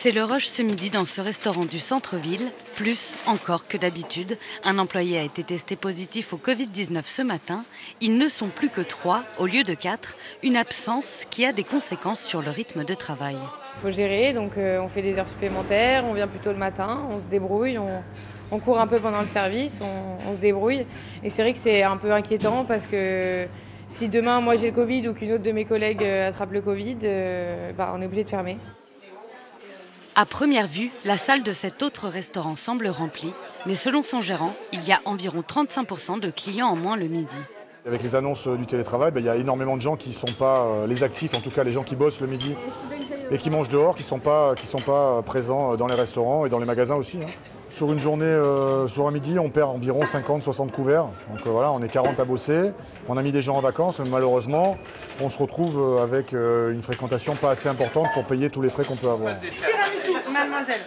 C'est le rush ce midi dans ce restaurant du centre-ville, plus encore que d'habitude. Un employé a été testé positif au Covid-19 ce matin. Ils ne sont plus que 3 au lieu de 4, une absence qui a des conséquences sur le rythme de travail. Il faut gérer, donc on fait des heures supplémentaires, on vient plus tôt le matin, on se débrouille, on court un peu pendant le service, on se débrouille. Et c'est vrai que c'est un peu inquiétant parce que si demain moi j'ai le Covid ou qu'une autre de mes collègues attrape le Covid, on est obligé de fermer. À première vue, la salle de cet autre restaurant semble remplie, mais selon son gérant, il y a environ 35% de clients en moins le midi. Avec les annonces du télétravail, il y a énormément de gens qui ne sont pas les actifs, en tout cas les gens qui bossent le midi et qui mangent dehors, qui ne sont pas présents dans les restaurants et dans les magasins aussi. Sur une journée, sur un midi, on perd environ 50-60 couverts. Donc voilà, on est 40 à bosser. On a mis des gens en vacances, mais malheureusement, on se retrouve avec une fréquentation pas assez importante pour payer tous les frais qu'on peut avoir. Tiramisu, mademoiselle.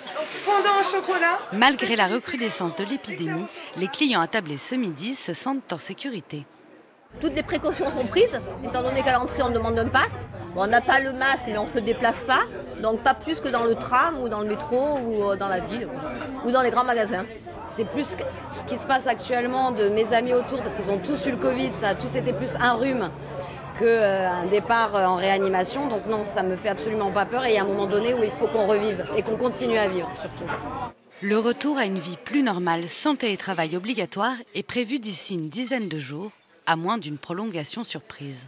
Fondant au chocolat. Malgré la recrudescence de l'épidémie, les clients attablés ce midi se sentent en sécurité. Toutes les précautions sont prises, étant donné qu'à l'entrée on demande un pass. Bon, on n'a pas le masque mais on ne se déplace pas, donc pas plus que dans le tram ou dans le métro ou dans la ville ou dans les grands magasins. C'est plus ce qui se passe actuellement de mes amis autour parce qu'ils ont tous eu le Covid, ça a tous été plus un rhume qu'un départ en réanimation. Donc non, ça me fait absolument pas peur et il y a un moment donné où il faut qu'on revive et qu'on continue à vivre surtout. Le retour à une vie plus normale sans télétravail obligatoire est prévu d'ici une dizaine de jours, à moins d'une prolongation surprise.